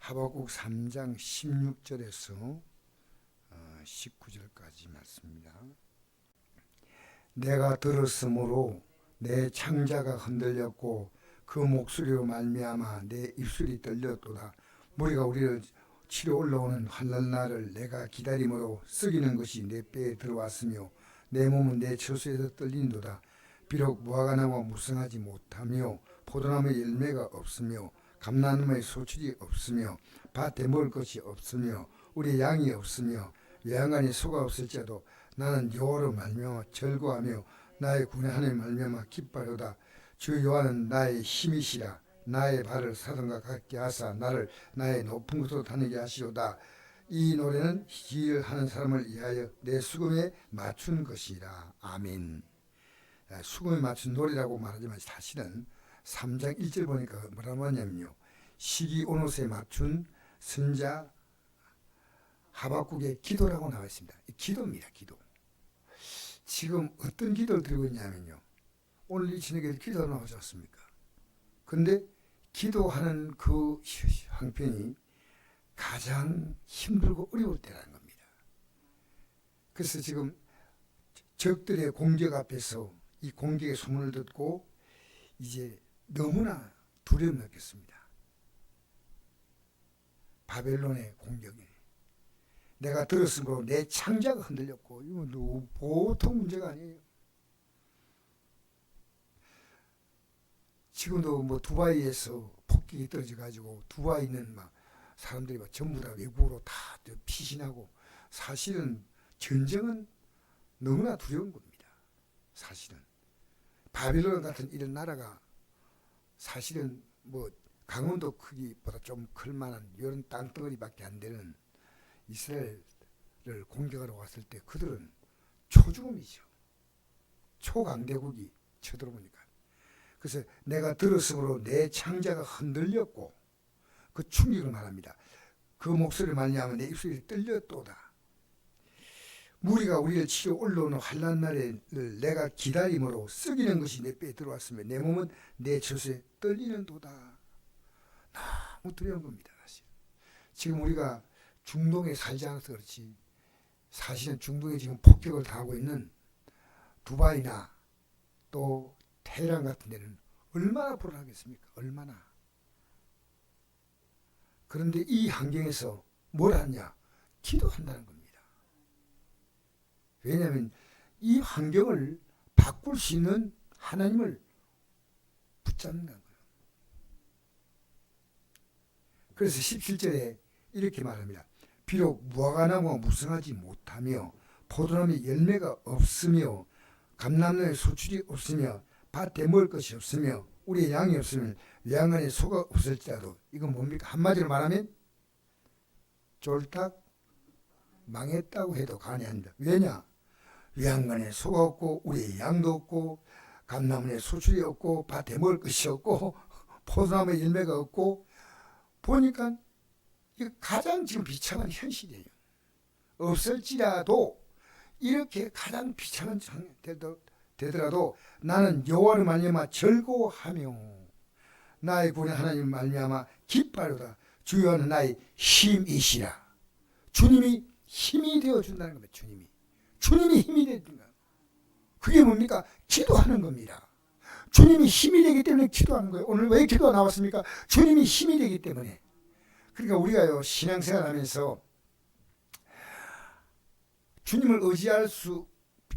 하박국 3장 16절에서 19절까지 말씀입니다. 내가 들었으므로 내 창자가 흔들렸고 그 목소리로 말미암아 내 입술이 떨렸도다. 무리가 우리를 치러 올라오는 환난날을 내가 기다림으로 썩이는 것이 내 뼈에 들어왔으며 내 몸은 내 처소에서 떨린도다. 비록 무화과 나무가 무성하지 못하며 포도나무에 열매가 없으며 감람나무에 소출이 없으며 밭에 먹을 것이 없으며 우리 양이 없으며 외양간에 소가 없을지라도 나는 여호와로 말미암아 즐거워하며 나의 구원의 하나님 말미암아 기뻐하도다. 주 여호와는 나의 힘이시라. 나의 발을 사슴과 같게 하사 나를 나의 높은 곳으로 다니게 하시오다. 이 노래는 희일하는 사람을 위하여 내 수금에 맞춘 것이라. 아멘. 수금에 맞춘 노래라고 말하지만 사실은 3장 1절 보니까 뭐라고 하냐면요, 시기 온옷에 맞춘 선자 하박국의 기도라고 나와 있습니다. 기도입니다. 기도. 지금 어떤 기도를 드리고 있냐면요, 오늘 이 저녁에 기도 나오지 않습니까? 근데 기도하는 그 형편이 가장 힘들고 어려울 때라는 겁니다. 그래서 지금 적들의 공격 앞에서 이 공격의 소문을 듣고 이제 너무나 두려움을 느꼈습니다. 바벨론의 공격이 내가 들었으므로 내 창자가 흔들렸고, 이건 보통 문제가 아니에요. 지금도 뭐 두바이에서 폭격이 떨어져 가지고 두바이 있는 막 사람들이 막 전부 다 외국으로 다 피신하고, 사실은 전쟁은 너무나 두려운 겁니다. 사실은 바빌론 같은 이런 나라가 사실은 뭐 강원도 크기보다 좀 클만한 이런 땅덩어리밖에 안 되는 이스라엘을 공격하러 왔을 때 그들은 초죽음이죠. 초강대국이 쳐들어오니까. 그래서 내가 들었으므로 내 창자가 흔들렸고, 그 충격을 말합니다. 그 목소리를 말미암아 내 입술이 떨렸도다. 무리가 우리를 치러 올라오는 환난 날을 내가 기다림으로 썩이는 것이 내 뼈에 들어왔으며 내 몸은 내 젖에 떨리는 도다. 너무 두려운 겁니다. 사실 지금 우리가 중동에 살지 않아서 그렇지, 사실은 중동에 지금 폭격을 당하고 있는 두바이나 또 테헤란 같은 데는 얼마나 불안하겠습니까? 얼마나. 그런데 이 환경에서 뭘 하냐? 기도한다는 겁니다. 왜냐하면 이 환경을 바꿀 수 있는 하나님을 붙잡는 거예요. 그래서 17절에 이렇게 말합니다. 비록 무화과 나무가 무성하지 못하며 포도나무에 열매가 없으며 감람나무에 소출이 없으며 밭에 먹을 것이 없으며 우리의 양이 없으면 외양간에 소가 없을지라도, 이건 뭡니까? 한마디로 말하면 쫄딱 망했다고 해도 과언이 아닙니다. 왜냐? 외양간에 소가 없고 우리의 양도 없고 감람나무에 소출이 없고 밭에 먹을 것이 없고 포도나무에 열매가 없고, 보니까 이거 가장 지금 비참한 현실이에요. 없을지라도, 이렇게 가장 비참한 상황이 되더라도 나는 여호와를 말미암아 즐거워하며 나의 구원의 하나님 말미암아 기뻐하리로다. 주 여호와는 나의 힘이시라. 주님이 힘이 되어준다는 겁니다. 주님이 힘이 되어준다. 그게 뭡니까? 기도하는 겁니다. 주님이 힘이 되기 때문에 기도하는 거예요. 오늘 왜 기도가 나왔습니까? 주님이 힘이 되기 때문에. 그러니까 우리가요, 신앙생활 하면서 주님을 의지할 수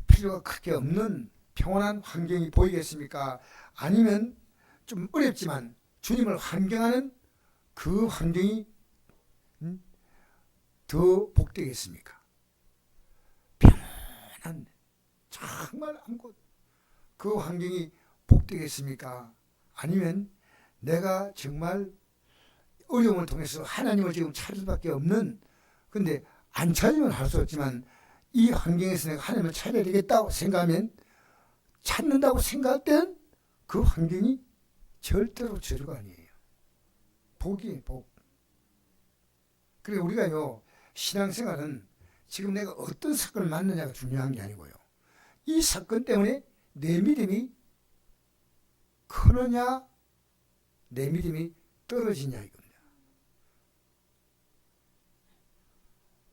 필요가 크게 없는 평온한 환경이 보이겠습니까? 아니면 좀 어렵지만 주님을 환경하는 그 환경이 더 복되겠습니까? 편안한, 정말 아무것도 그 환경이 복되겠습니까? 아니면 내가 정말 어려움을 통해서 하나님을 지금 찾을 수밖에 없는, 근데 안 찾으면 할 수 없지만 이 환경에서 내가 하나님을 찾아야 되겠다고 생각하면, 찾는다고 생각할 때는 그 환경이 절대로 저주가 아니에요. 복이에요, 복. 그래, 우리가요, 신앙생활은 지금 내가 어떤 사건을 만나냐가 중요한 게 아니고요, 이 사건 때문에 내 믿음이 크느냐 내 믿음이 떨어지냐 이겁니다.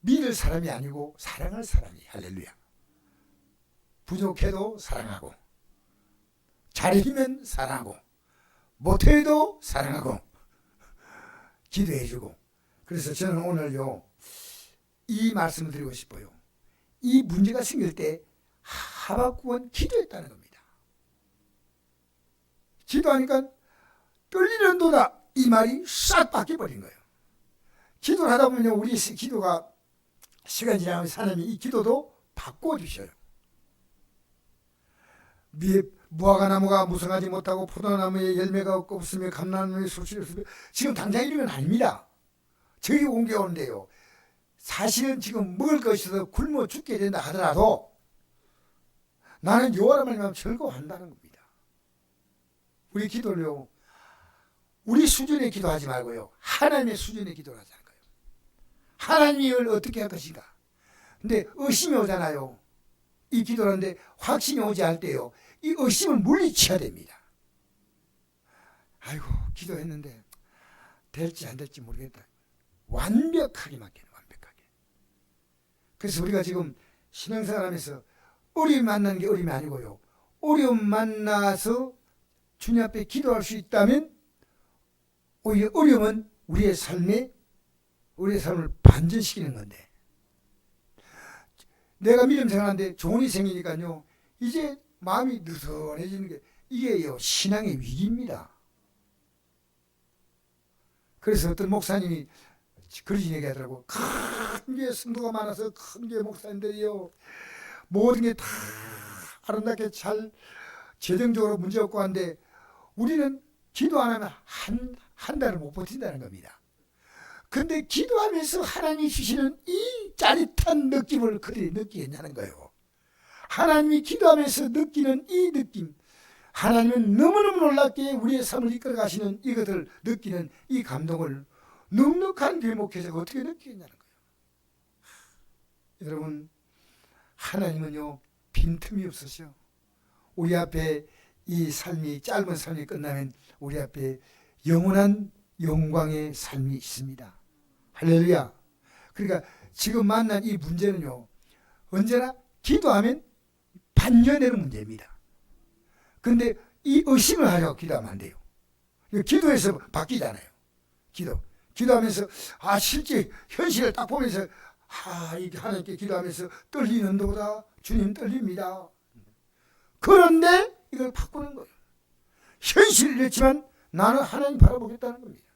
믿을 사람이 아니고 사랑할 사람이. 할렐루야. 부족해도 사랑하고, 잘해주면 사랑하고, 못해도 사랑하고, 기도해주고. 그래서 저는 오늘요, 이 말씀을 드리고 싶어요. 이 문제가 생길 때 하박국은 기도했다는 겁니다. 기도하니까 떨리는도다, 이 말이 싹 바뀌어버린 거예요. 기도를 하다 보면 우리 기도가 시간이 지나면 하나님이 이 기도도 바꿔주셔요. 무화과나무가 무성하지 못하고 포도나무에 열매가 없으며 감람나무에 수확이 없으며, 지금 당장 이런 건 아닙니다. 저희 온 게 오는데요, 사실은 지금 먹을 것이 있어서 굶어 죽게 된다 하더라도 나는 여호와를 말미암아 즐거워한다는 겁니다. 우리 기도를요, 우리 수준의 기도하지 말고요, 하나님의 수준의 기도를 하자는 거예요. 하나님이 어떻게 할 것인가. 근데 의심이 오잖아요. 이 기도를 하는데 확신이 오지 않을 때요, 이 의심을 물리쳐야 됩니다. 아이고, 기도했는데 될지 안 될지 모르겠다. 완벽하게 맡기는, 완벽하게. 그래서 우리가 지금 신앙생활하면서 어려움 만나는 게 어려움이 아니고요, 어려움 만나서 주님 앞에 기도할 수 있다면 오히려 어려움은 우리의 삶을 반전시키는 건데, 내가 믿음 생활하는데 좋은 일이 생기니까요, 이제 마음이 느슨해지는 게, 이게요, 신앙의 위기입니다. 그래서 어떤 목사님이 그런 얘기하더라고. 큰 게 성도가 많아서 큰 게 목사님들이요, 모든 게 다 아름답게 잘 재정적으로 문제없고 한데 우리는 기도 안 하면 한 달을 못 버틴다는 겁니다. 근데 기도하면서 하나님이 주시는 이 짜릿한 느낌을 그들이 느끼겠냐는 거예요. 하나님이 기도하면서 느끼는 이 느낌, 하나님은 너무너무 놀랍게 우리의 삶을 이끌어 가시는 이것을 느끼는 이 감동을 넉넉한 대목에서 어떻게 느끼겠냐는 거예요. 여러분, 하나님은요, 빈틈이 없으셔. 우리 앞에 이 삶이, 짧은 삶이 끝나면 우리 앞에 영원한 영광의 삶이 있습니다. 할렐루야. 그러니까 지금 만난 이 문제는요, 언제나 기도하면 반전되는 문제입니다. 근데 이 의심을 하려고 기도하면 안 돼요. 기도해서 바뀌잖아요. 기도하면서, 실제 현실을 딱 보면서, 이게 하나님께 기도하면서 떨리는도다. 주님 떨립니다. 그런데 이걸 바꾸는 거예요. 현실을 잃지만 나는 하나님 바라보겠다는 겁니다.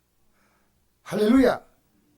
할렐루야.